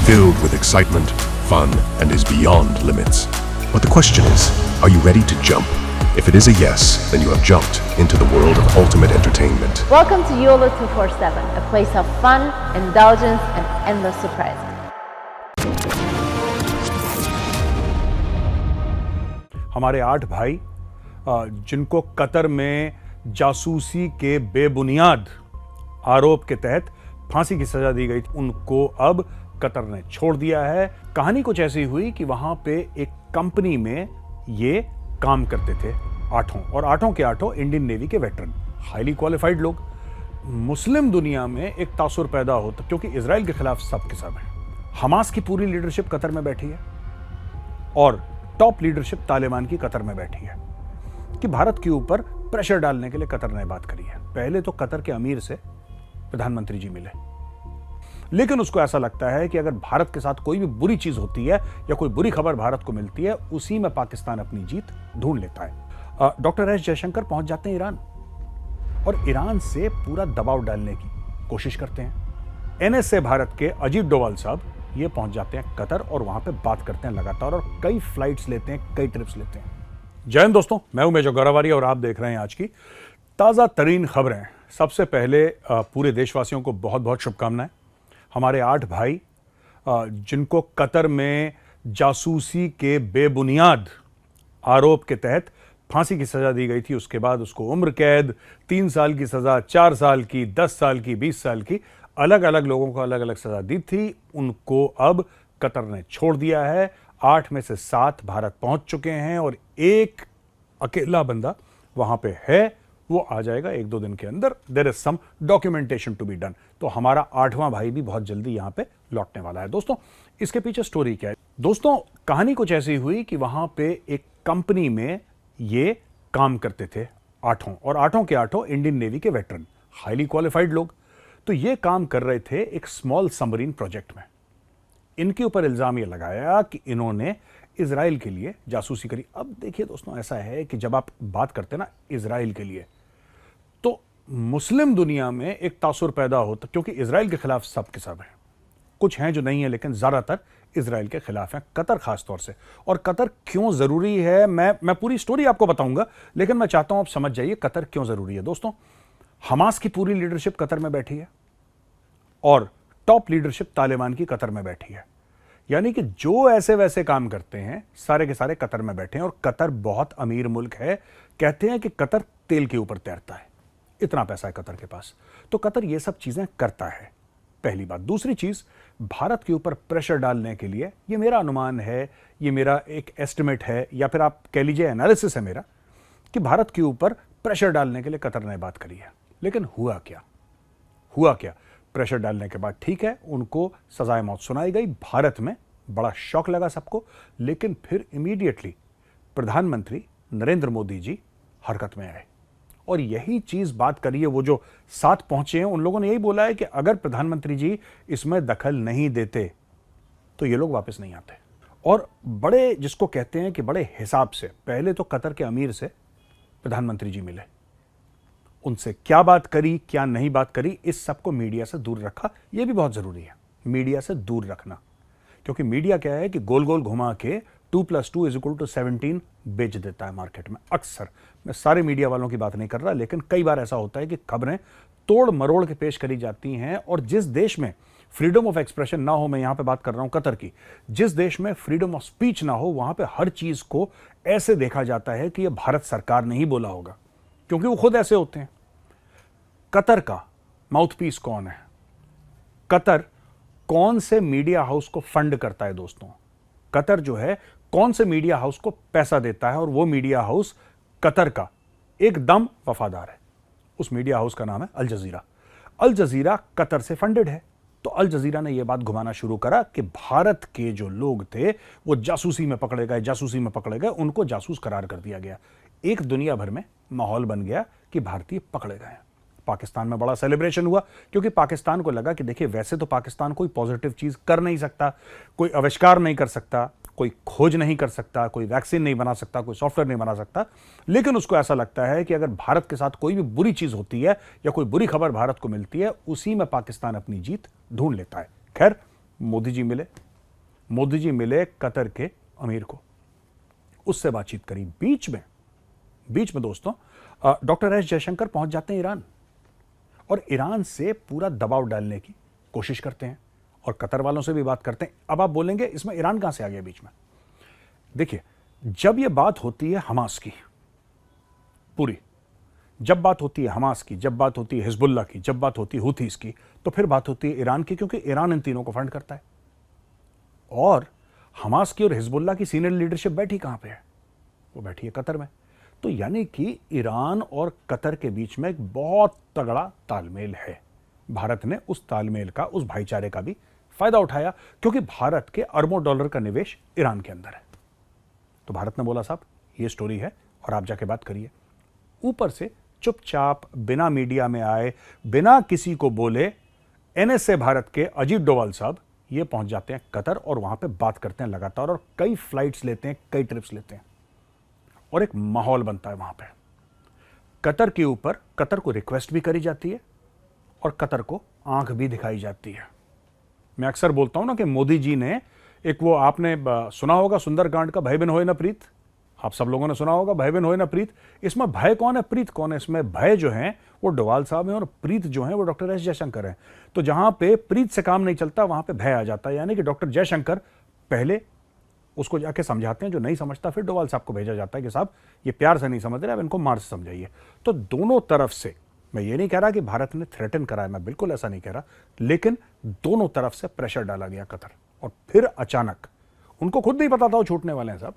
filled with excitement, fun, and is beyond limits. But the question is, are you ready to jump? If it is a yes, then you have jumped into the world of ultimate entertainment. Welcome to YOLO 247, a place of fun, indulgence, and endless surprises. हमारे 8 भाई जिनको Qatar में जासूसी के बेबुनियाद आरोप के तहत फांसी की सजा दी गई थी, उनको अब कतर ने छोड़ दिया है। कहानी कुछ ऐसी हुई कि वहां पे एक कंपनी में ये काम करते थे आठों के आठों इंडियन नेवी के वेटरन, हाईली क्वालिफाइड लोग। मुस्लिम दुनिया में एक तासुर पैदा होता, क्योंकि इजराइल के खिलाफ सब के सब है। हमास की पूरी लीडरशिप कतर में बैठी है और टॉप लीडरशिप तालिबान की कतर में बैठी है कि भारत के ऊपर प्रेशर डालने के लिए कतर ने बात करी है। पहले तो कतर के अमीर से प्रधानमंत्री जी मिले, लेकिन उसको ऐसा लगता है कि अगर भारत के साथ कोई भी बुरी चीज होती है या कोई बुरी खबर भारत को मिलती है, उसी में पाकिस्तान अपनी जीत ढूंढ लेता है। डॉक्टर एस जयशंकर पहुंच जाते हैं ईरान और ईरान से पूरा दबाव डालने की कोशिश करते हैं। एनएसए भारत के अजीत डोवाल साहब ये पहुंच जाते हैं कतर और वहां पे बात करते हैं लगातार और कई फ्लाइट्स लेते हैं, कई ट्रिप्स लेते हैं। जय हिंद दोस्तों, मैं हूं मेजर गौरवारी और आप देख रहे हैं आज की ताजा तरीन खबरें। सबसे पहले पूरे देशवासियों को बहुत बहुत शुभकामनाएं। हमारे 8 भाई जिनको कतर में जासूसी के बेबुनियाद आरोप के तहत फांसी की सजा दी गई थी, उसके बाद उसको उम्र कैद, 3 साल की सजा, 4 साल की, 10 साल की, 20 साल की, अलग अलग लोगों को अलग अलग सजा दी थी, उनको अब कतर ने छोड़ दिया है। 8 में से 7 भारत पहुंच चुके हैं और एक अकेला बंदा वहां पे है, वो आ जाएगा 1-2 दिन के अंदर। There is some documentation to be done. तो हमारा 8वां भाई भी बहुत जल्दी यहां पे लौटने वाला है। दोस्तों, इसके पीछे स्टोरी क्या है? दोस्तों, कहानी कुछ ऐसी हुई कि वहां पे एक कंपनी में ये काम करते थे आठों के आठों इंडियन नेवी के वेटरन, हाईली क्वालिफाइड लोग। तो ये काम कर रहे थे एक स्मॉल सबमरीन प्रोजेक्ट में। इनके ऊपर इल्जाम ये लगाया कि इन्होंने इजराइल के लिए जासूसी करी। अब देखिए दोस्तों, ऐसा है कि जब आप बात करते हैं ना इजराइल के लिए, तो मुस्लिम दुनिया में एक तासुर पैदा होता, क्योंकि इजराइल के खिलाफ सब के सब हैं। कुछ हैं जो नहीं है, लेकिन ज्यादातर इजराइल के खिलाफ हैं, कतर खास तौर से। और कतर क्यों जरूरी है, मैं पूरी स्टोरी आपको बताऊंगा, लेकिन मैं चाहता हूं आप समझ जाइए कतर क्यों जरूरी है। दोस्तों, हमास की पूरी लीडरशिप कतर में बैठी है और टॉप लीडरशिप तालिबान की कतर में बैठी है। यानी कि जो ऐसे वैसे काम करते हैं सारे के सारे कतर में बैठे हैं। और कतर बहुत अमीर मुल्क है। कहते हैं कि कतर तेल के ऊपर तैरता है, इतना पैसा है कतर के पास। तो कतर ये सब चीजें करता है, पहली बात। दूसरी चीज, भारत के ऊपर प्रेशर डालने के लिए, ये मेरा अनुमान है, ये मेरा एक एस्टिमेट है, या फिर आप कह लीजिए एनालिसिस है मेरा, कि भारत के ऊपर प्रेशर डालने के लिए कतर ने बात करी है। लेकिन हुआ क्या? प्रेशर डालने के बाद ठीक है, उनको सजाए मौत सुनाई गई। भारत में बड़ा शॉक लगा सबको, लेकिन फिर इमीडिएटली प्रधानमंत्री नरेंद्र मोदी जी हरकत में आए और यही चीज बात करी है। वो जो 7 पहुंचे हैं, उन लोगों ने यही बोला है कि अगर प्रधानमंत्री जी इसमें दखल नहीं देते तो ये लोग वापस नहीं आते। और बड़े, जिसको कहते हैं कि बड़े हिसाब से, पहले तो कतर के अमीर से प्रधानमंत्री जी मिले, उनसे क्या बात करी, क्या नहीं बात करी, इस सबको मीडिया से दूर रखा। यह भी बहुत जरूरी है, मीडिया से दूर रखना, क्योंकि मीडिया क्या है कि गोल गोल घुमा के 2+2 = 17 बेच देता है मार्केट में। अक्सर, मैं सारे मीडिया वालों की बात नहीं कर रहा, लेकिन कई बार ऐसा होता है कि खबरें तोड़ मरोड़ के पेश करी जाती हैं। और जिस देश में फ्रीडम ऑफ एक्सप्रेशन ना हो, मैं यहां पे बात कर रहा हूं कतर की, जिस देश में फ्रीडम ऑफ स्पीच ना हो, वहां पे हर चीज को ऐसे देखा जाता है कि यह भारत सरकार ने ही बोला होगा, क्योंकि वो खुद ऐसे होते हैं। कतर का माउथपीस कौन है? कतर कौन से मीडिया हाउस को फंड करता है? दोस्तों, कतर जो है कौन से मीडिया हाउस को पैसा देता है, और वो मीडिया हाउस कतर का एकदम वफादार है। उस मीडिया हाउस का नाम है अल जजीरा। अल जजीरा कतर से फंडेड है। तो अल जजीरा ने यह बात घुमाना शुरू करा कि भारत के जो लोग थे वो जासूसी में पकड़े गए, उनको जासूस करार कर दिया गया। एक दुनिया भर में माहौल बन गया कि भारतीय पकड़े गए। पाकिस्तान में बड़ा सेलिब्रेशन हुआ, क्योंकि पाकिस्तान को लगा कि देखिए, वैसे तो पाकिस्तान कोई पॉजिटिव चीज कर नहीं सकता, कोई आविष्कार नहीं कर सकता, कोई खोज नहीं कर सकता, कोई वैक्सीन नहीं बना सकता, कोई सॉफ्टवेयर नहीं बना सकता, लेकिन उसको ऐसा लगता है कि अगर भारत के साथ कोई भी बुरी चीज होती है या कोई बुरी खबर भारत को मिलती है, उसी में पाकिस्तान अपनी जीत ढूंढ लेता है। खैर, मोदी जी मिले कतर के अमीर को, उससे बातचीत करी। बीच में दोस्तों डॉक्टर एस जयशंकर पहुंच जाते हैं ईरान और ईरान से पूरा दबाव डालने की कोशिश करते हैं और कतर वालों से भी बात करते हैं। अब आप बोलेंगे इसमें ईरान कहां से आ गया बीच में? देखिए, जब यह बात होती है हमास की, जब बात होती है हमास की, जब बात होती है हिजबुल्लाह की, जब बात होती है हुथीस की, तो फिर बात होती है ईरान की, क्योंकि ईरान इन तीनों को फंड करता है। और हमास की और हिजबुल्लाह की सीनियर लीडरशिप बैठी कहां पे है? वो बैठी है कतर में। तो यानी कि ईरान और कतर के बीच में एक बहुत तगड़ा तालमेल है। भारत ने उस तालमेल का, उस भाईचारे का भी फायदा उठाया, क्योंकि भारत के अरबों डॉलर का निवेश ईरान के अंदर है। तो भारत ने बोला साहब ये स्टोरी है और आप जाके बात करिए। ऊपर से चुपचाप, बिना मीडिया में आए, बिना किसी को बोले, एनएसए भारत के अजीत डोवाल साहब ये पहुंच जाते हैं कतर और वहां पे बात करते हैं लगातार, और कई फ्लाइट्स लेते हैं, कई ट्रिप्स लेते हैं, और एक माहौल बनता है वहां पे। कतर के ऊपर कतर को रिक्वेस्ट भी करी जाती है और कतर को आंख भी दिखाई जाती है। मैं अक्सर बोलता हूं ना कि मोदी जी ने एक, वो आपने सुना होगा सुंदरकांड का, भय बिन होए न प्रीत। आप सब लोगों ने सुना होगा भय बिन होए न प्रीत। इसमें भय कौन है, प्रीत कौन है? इसमें भय जो है वो डोवाल साहब हैं और प्रीत जो है वो डॉक्टर एस जयशंकर हैं। तो जहां पे प्रीत से काम नहीं चलता वहां पे भय आ जाता है। यानी कि डॉक्टर जयशंकर पहले उसको जाके समझाते हैं, जो नहीं समझता फिर डोवाल साहब को भेजा जाता है कि साहब ये प्यार से नहीं समझ रहे, अब इनको मार से समझाइए। तो दोनों तरफ से, मैं ये नहीं कह रहा कि भारत ने थ्रेटन करा है, मैं बिल्कुल ऐसा नहीं कह रहा, लेकिन दोनों तरफ से प्रेशर डाला गया कतर। और फिर अचानक, उनको खुद नहीं पता था वो छूटने वाले हैं साहब,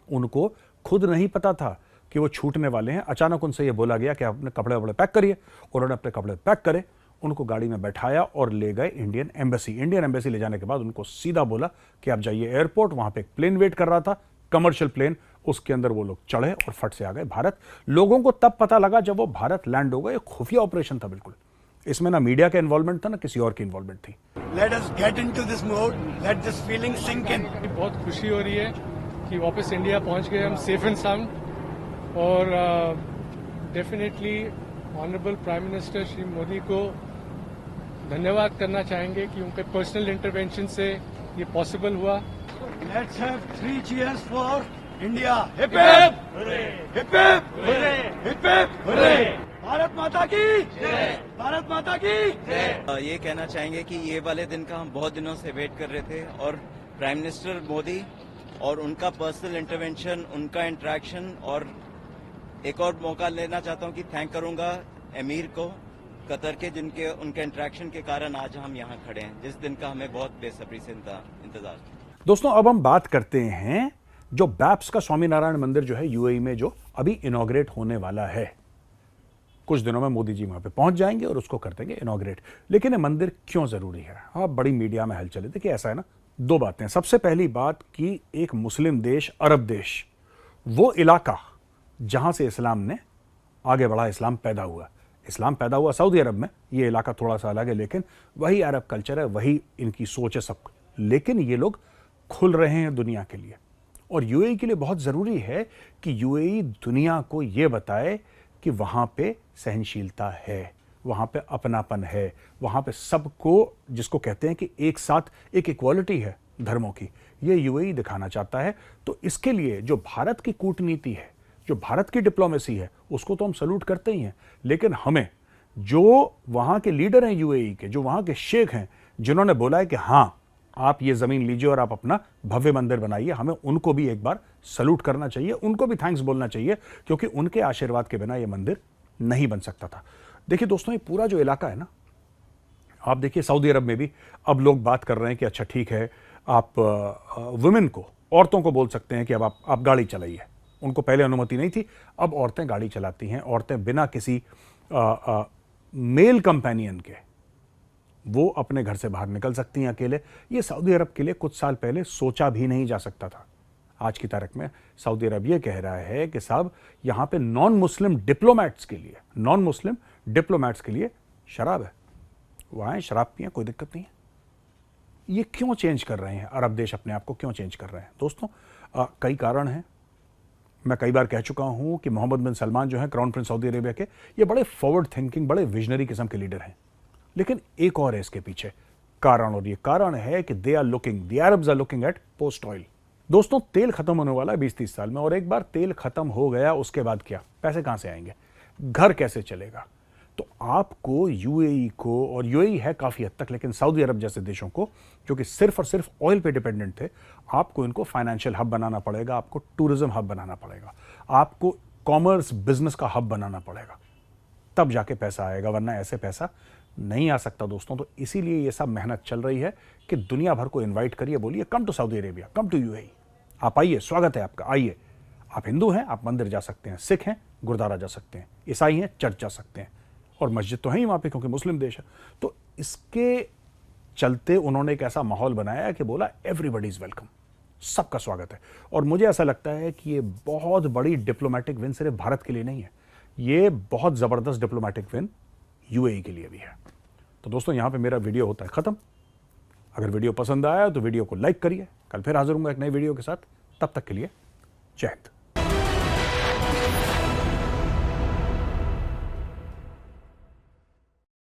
उनको खुद नहीं पता था कि वो छूटने वाले हैं। अचानक उनसे ये बोला गया कि आप अपने कपड़े वपड़े पैक करिए। उन्होंने अपने कपड़े पैक करे, उनको गाड़ी में बैठाया और ले गए इंडियन एम्बेसी ले जाने के बाद उनको सीधा बोला कि आप जाइए एयरपोर्ट। वहां पे एक प्लेन वेट कर रहा था, कमर्शियल प्लेन, उसके अंदर वो लोग चढ़े और फट से आ गए भारत। लोगों को तब पता लगा जब वो भारत लैंड हो गए। खुफिया ऑपरेशन था बिल्कुल, इसमें ना मीडिया का इन्वॉल्वमेंट था ना किसी और की इन्वॉल्वमेंट थी। Let us get into this mode, let this feeling sink in. बहुत खुशी हो रही है कि वापस इंडिया पहुंच गए हम सेफ एंड साउंड। और definitely honourable prime minister Shri Modi को धन्यवाद करना चाहेंगे कि उनके पर्सनल इंटरवेंशन से ये पॉसिबल हुआ। Let's have 3 cheers for India. Hip hip! Hip hip! Hip hip! Bharat माता की जय! भारत माता की जय! ये कहना चाहेंगे कि ये वाले दिन का हम बहुत दिनों से वेट कर रहे थे, और प्राइम मिनिस्टर मोदी और उनका पर्सनल इंटरवेंशन, उनका इंटरेक्शन, और एक और मौका लेना चाहता हूं कि थैंक करूंगा एमीर को कतर के, जिनके उनके इंटरेक्शन के कारण आज हम यहाँ खड़े हैं, जिस दिन का हमें बहुत बेसब्री से इंतजार था। दोस्तों अब हम बात करते हैं जो बैप्स का स्वामीनारायण मंदिर जो है यूएई में, जो अभी इनॉग्रेट होने वाला है। कुछ दिनों में मोदी जी वहां पे पहुंच जाएंगे और उसको कर देंगे इनॉग्रेट। लेकिन ये मंदिर क्यों जरूरी है? हाँ, बड़ी मीडिया में हलचल है। देखिए ऐसा है ना, दो बातें। सबसे पहली बात कि एक मुस्लिम देश, अरब देश, वो इलाका जहां से इस्लाम ने आगे बढ़ा, इस्लाम पैदा हुआ सऊदी अरब में। ये इलाका थोड़ा सा अलग है, लेकिन वही अरब कल्चर है, वही इनकी सोच है सब। लेकिन ये लोग खुल रहे हैं दुनिया के लिए, और यूएई के लिए बहुत जरूरी है कि यूएई दुनिया को ये बताए कि वहां पे सहनशीलता है, वहां पे अपनापन है, वहां पे सबको, जिसको कहते हैं कि एक साथ एक इक्वालिटी है धर्मों की, ये यूएई दिखाना चाहता है। तो इसके लिए जो भारत की कूटनीति है, जो भारत की डिप्लोमेसी है, उसको तो हम सल्यूट करते ही हैं। लेकिन हमें जो वहां के लीडर हैं यूएई के, जो वहां के शेख हैं, जिन्होंने बोला है कि हाँ आप ये जमीन लीजिए और आप अपना भव्य मंदिर बनाइए, हमें उनको भी एक बार सल्यूट करना चाहिए, उनको भी थैंक्स बोलना चाहिए, क्योंकि उनके आशीर्वाद के बिना ये मंदिर नहीं बन सकता था। देखिए दोस्तों, ये पूरा जो इलाका है ना, आप देखिए सऊदी अरब में भी अब लोग बात कर रहे हैं कि अच्छा ठीक है, आप वुमेन को, औरतों को बोल सकते हैं कि अब आप गाड़ी चलाइए। उनको पहले अनुमति नहीं थी, अब औरतें गाड़ी चलाती हैं। औरतें बिना किसी मेल कंपेनियन के वो अपने घर से बाहर निकल सकती हैं अकेले। ये सऊदी अरब के लिए कुछ साल पहले सोचा भी नहीं जा सकता था। आज की तारीख में सऊदी अरब ये कह रहा है कि साहब यहाँ पे नॉन मुस्लिम डिप्लोमैट्स के लिए शराब है, वो आए शराब पिए, कोई दिक्कत नहीं है। ये क्यों चेंज कर रहे हैं अरब देश, अपने आप को क्यों चेंज कर रहे हैं? दोस्तों कई कारण हैं। मैं कई बार कह चुका हूं कि मोहम्मद बिन सलमान जो है क्राउन प्रिंस सऊदी अरेबिया के, ये बड़े फॉरवर्ड थिंकिंग, बड़े विजनरी किस्म के लीडर हैं। लेकिन एक और है इसके पीछे, कारण, और ये कारण है कि the Arabs are looking at post oil. दोस्तों, तेल खत्म होने वाला है 20-30 साल में, और एक बार तेल खत्म हो गया उसके बाद क्या? पैसे कहां से आएंगे? घर कैसे चलेगा? तो आपको यूएई को, और यूएई है काफी हद तक, लेकिन सऊदी अरब जैसे देशों को जो कि सिर्फ और सिर्फ ऑयल पे डिपेंडेंट थे, आपको इनको फाइनेंशियल हब बनाना पड़ेगा, आपको टूरिज्म हब बनाना पड़ेगा, आपको कॉमर्स बिजनेस का हब बनाना पड़ेगा, तब जाके पैसा आएगा, वरना ऐसे पैसा नहीं आ सकता दोस्तों। तो इसीलिए ये सब मेहनत चल रही है कि दुनिया भर को इनवाइट करिए, बोलिए come to Saudi Arabia, come to UAE, आप आइए, स्वागत है आपका, आइए। आप हिंदू हैं, आप मंदिर जा सकते हैं, सिख हैं, गुरुद्वारा जा सकते हैं, ईसाई हैं, चर्च जा सकते हैं, और मस्जिद तो है ही वहां पे क्योंकि मुस्लिम देश है। तो इसके चलते उन्होंने एक ऐसा माहौल बनाया कि बोला एवरीबडी इज वेलकम, सबका स्वागत है। और मुझे ऐसा लगता है कि ये बहुत बड़ी डिप्लोमेटिक विन सिर्फ भारत के लिए नहीं है, ये बहुत जबरदस्त डिप्लोमेटिक विन यूएई के लिए भी है। तो दोस्तों, यहां पे मेरा वीडियो होता है खत्म। अगर वीडियो पसंद आया तो वीडियो को लाइक करिए। कल फिर हाजिर होऊंगा एक नई वीडियो के साथ, तब तक के लिए जय हिंद।